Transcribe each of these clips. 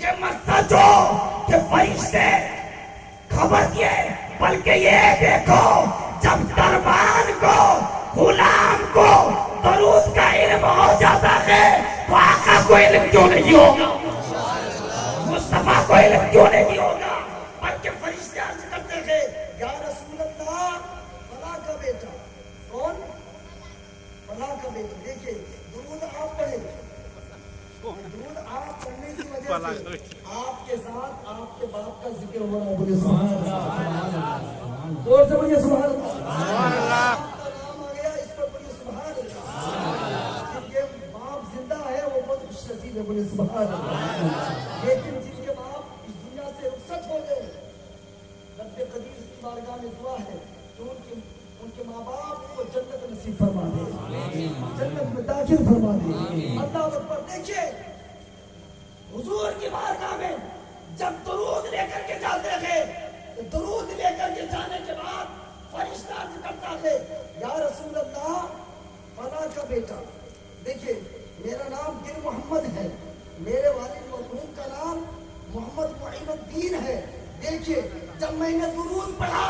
یہ مت سوچو کہ فرشتے خبر دیے، بلکہ یہ دیکھو جب دربان کو غلام کو درود کا علم ہو جاتا ہے تو آقا کو علم کیوں نہیں ہوگا، مصطفیٰ کو علم کیوں نہیں ہوگا؟ بلکہ فرشتے عرض کرتے تھے یا رسول اللہ فلاں کا بیٹا کون؟ فلاں کا بیٹا. دیکھیں درود آپ پڑھیں، درود آپ پڑھنے کی وجہ سے آپ کے ساتھ آپ کے باپ کا ذکر ہو رہا ہے. بولے سبحان اللہ، زور سے بولیے سبحان اللہ. نام آ گیا اس پر بولیے سبحان اللہ. جن کے باپ زندہ ہے وہ بہت خوش نصیب ہے. بولے سبحان اللہ. لیکن جن کے باپ اس دنیا سے رخصت ہو گئے، رب قدیر کی بارگاہ میں دعا ہے کہ ان کے ماں باپ کو جنت نصیب فرما دے، جنت میں داخل فرما دے. اللہ اکبر. دیکھیے حضور کی بارگاہ میں جب درود لے کر کے جاتے تھے، درود لے کر کے جانے کے بعد فرشتہ عرض کرتا ہے یا رسول اللہ فلاں کا بیٹا. دیکھیے میرا نام گر محمد ہے، میرے والد مرحوم کا نام محمد معین الدین ہے. دیکھیے جب میں نے درود پڑھا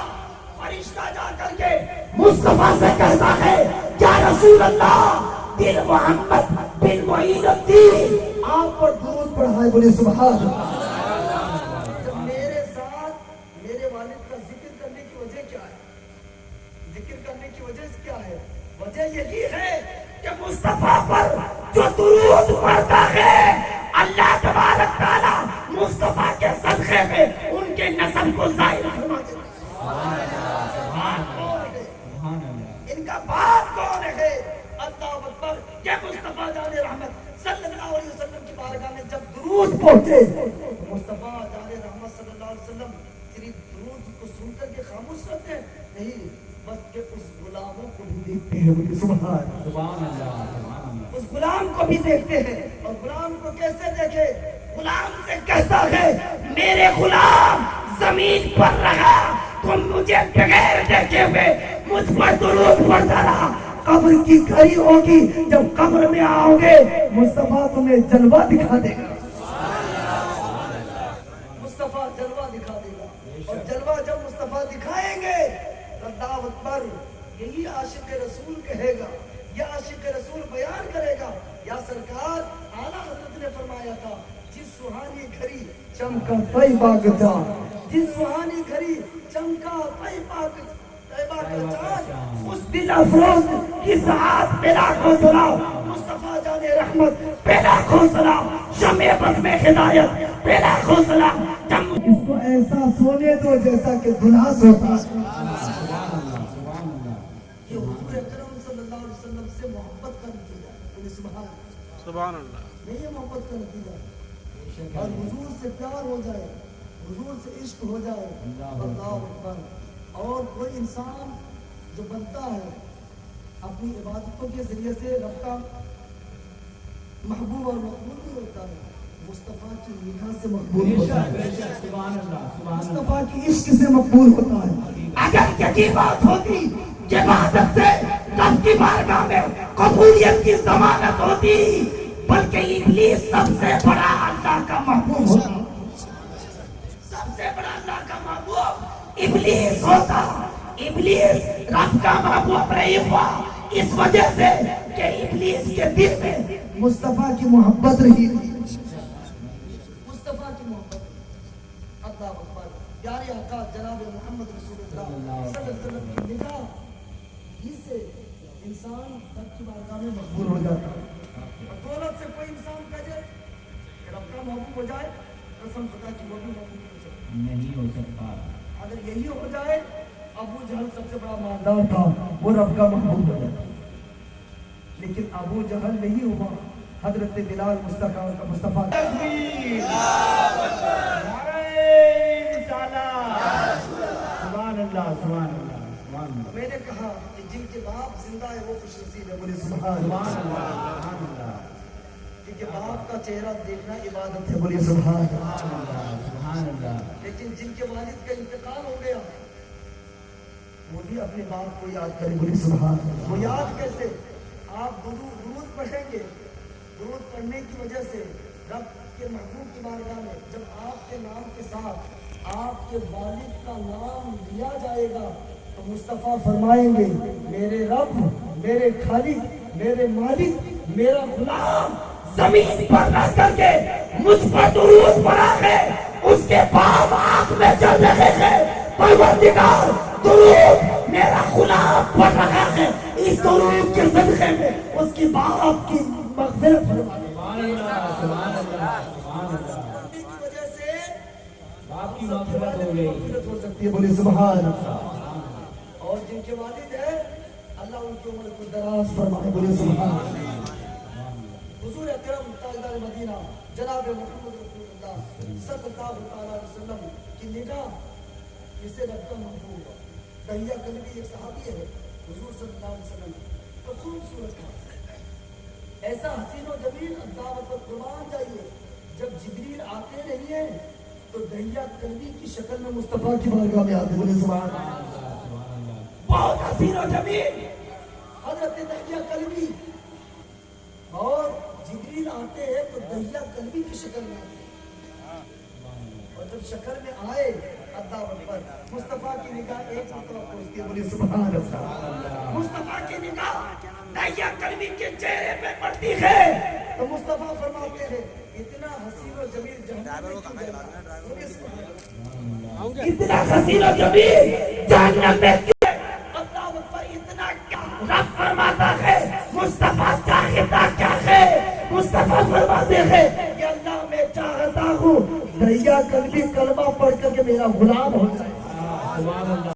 فرشتہ جا کر کے مصطفیٰ سے کہتا ہے یا رسول اللہ دل محمد بن معین الدین آپ پر درود پڑھا ہے. بولے سبحان اللہ. جب میرے ساتھ میرے والد کا ذکر کرنے کی وجہ کیا ہے؟ ذکر کرنے کی وجہ کیا ہے؟ وجہ یہی ہے کہ مصطفیٰ پر جو درود پڑھتا ہے اللہ تبارک تعالیٰ مصطفیٰ کے صدقے میں ان کے نسل کو ظاہر فرما دیتا ہے. ان کا باپ کون ہے؟ اللہ اکبر. کہ مصطفیٰ جان رحمت صلی اللہ علیہ وسلم کی بارگاہ میں جب درود پہنچے مصطفیٰ جان رحمت صلی اللہ علیہ وسلم صرف درود کو سن کر کے خاموش رہتے ہیں نہیں، بس کہ اس غلاموں کو بھی دیکھتے ہیں. سبحان اللہ. اس غلام کو بھی دیکھتے ہیں. اور غلام کو کیسے دیکھے؟ غلام سے کہتا ہے میرے غلام زمین پر رہا تم مجھے بغیر دیکھے ہوئے مجھ پر درود پڑھتا رہا. قبر کی گھڑی ہوگی جب قبر میں آؤ گے مصطفیٰ تمہیں جلوہ دکھا دے گا. مصطفیٰ جلوہ دکھا دے گا. اور جلوہ جب مصطفیٰ دکھائیں گے اللہ اکبر یہی عاشق رسول کہے گا، یہ عاشق رسول بیان کرے گا یا سرکار اعلیٰ حضرت نے فرمایا تھا جس سہانی گھڑی چمکا طیبہ کا چاند، جس سہانی گھڑی چمکا طیبہ کا چاند اس دل افروز کی ساعت پہلا کھوسلا مصطفیٰ جان رحمت پہلا کھوسلا شمع بز میں ہدایت پہلا کھوسلا. اس کو ایسا سونے دو جیسا کہ دلہا سوتا. یہ حضور اکرم صلی اللہ علیہ وسلم سے محبت کا نتیجہ ہے. سبحان اللہ. نہیں یہ محبت کا نتیجہ اور حضور سے پیار ہو جائے، حضور سے عشق ہو جائے. اللہ اکبر. اور کوئی انسان جو بنتا ہے اپنی عبادتوں کے ذریعے سے رب کا محبوب اور مقبول بھی ہوتا ہے. مصطفیٰ کی نگاہ سے مقبول ہوتا ہے، مصطفیٰ کی عشق سے مقبول ہوتا ہے. اگر یہی بات ہوتی کہ عبادت سے رب کی بارگاہ میں قبولیت کی ضمانت ہوتی بلکہ ابلیس سب سے بڑا اللہ کا محبوب ہوتا، سب سے بڑا اللہ کا محبوب ابلیس ہوتا. ابلیس رب کا محبوب نہیں ہوا اس وجہ سے کہ ابلیس کے دل میں مصطفیٰ کی محبت رہی تھی. مصطفیٰ کی محبت. اللہ اکبر. پیارے آقا جناب محمد رسول اللہ صلی اللہ علیہ وسلم کی نگاہ سے انسان رب کی بارگاہ میں مقبول ہو جاتا ہے. اور دولت سے کوئی انسان کہے کہ رب کا محبوب ہو جائے قسم خدا کی وہ بھی محبوب نہیں ہو سکتا. اگر یہی ہو جائے ابو جہل سب سے بڑا مالدار تھا وہ رب کا محبوب ہو جائے. لیکن ابو جہل نہیں ہوا. حضرت بلال مصطفیٰ کا مصطفیٰ سبحان اللہ سبحان اللہ. میں نے کہا کہ جن کے باپ زندہ ہے وہ خوش نصیب ہے. بولے سبحان اللہ. کیونکہ باپ کا چہرہ دیکھنا عبادت ہے. بولے سبحان اللہ. لیکن جن کے والد کا انتقال ہو گیا وہ بھی اپنے باپ کو یاد کریں. بولے سبحان اللہ. وہ یاد کیسے؟ آپ درود پڑھیں گے. درود پڑھنے کی وجہ سے رب کے محبوب کی بارگاہ میں جب آپ کے نام کے ساتھ آپ کے والد کا نام لیا جائے گا تو مصطفیٰ فرمائیں گے میرے رب، میرے خالق، میرے مالک، میرا غلام زمین پر رہ کر کے مجھ پر درود پڑا ہے، اس کے باپ آنکھ میں چل رہے ہیں، پروردگار درود میرا غلام پڑھ رہا ہے، اس درود کے صدقے میں اس کی باپ کی مغفرت فرما دے۔ سبحان اللہ پڑھنے کی وجہ سے باپ کی مغفرت ہو گئی۔ مغفرت ہو سکتی ہے، بولیے سبحان اللہ۔ اور جن کے والد ہیں اللہ ان کی عمر کو دراز فرمائے، بولیے سبحان اللہ۔ حضور اکرم تاجدار مدینہ جناب محمد رسول اللہ صلی اللہ علیہ وسلم کی نگاہ جسے رب کا محبوب دہیا کلبی ایک صحابی ہے حضور صلی اللہ علیہ وسلم تو خوبصورت تھا، ایسا حسین و جمیل دعوت پر قربان جائیے جب جبریل آتے نہیں ہیں تو دہیا کلبی کی شکل میں مصطفیٰ کی بارگاہ میں آتے، بولے سبحان اللہ۔ بہت حسین و جمیل حضرت دہیا کلبی اور جبریل آتے ہیں تو دہیا کلبی کی شکل میں آتے ہیں، اور جب شکل میں آئے اللہ اکبر مصطفیٰ کی نگاہ ایک مرتبہ پہنچتی ہے، بولیے سبحان اللہ۔ مصطفیٰ کی نگاہ دہیا کلبی کے چہرے پہ پڑتی ہے تو مصطفیٰ فرماتے ہیں اتنا حسین و جمیل جہنم میں کیوں جائے؟ بولیے سبحان اللہ۔ اتنا حسین و جمیل جہنم میں کیوں؟ اللہ اکبر اتنا کیا رب فرماتا ہے، مصطفیٰ چاہتا کیا ہے؟ مصطفیٰ فرماتے ہیں کہ اللہ میں چاہتا ہوں دہیا کلبی کلمہ پڑھ کر کے میرا غلام ہو جائے۔ سبحان اللہ۔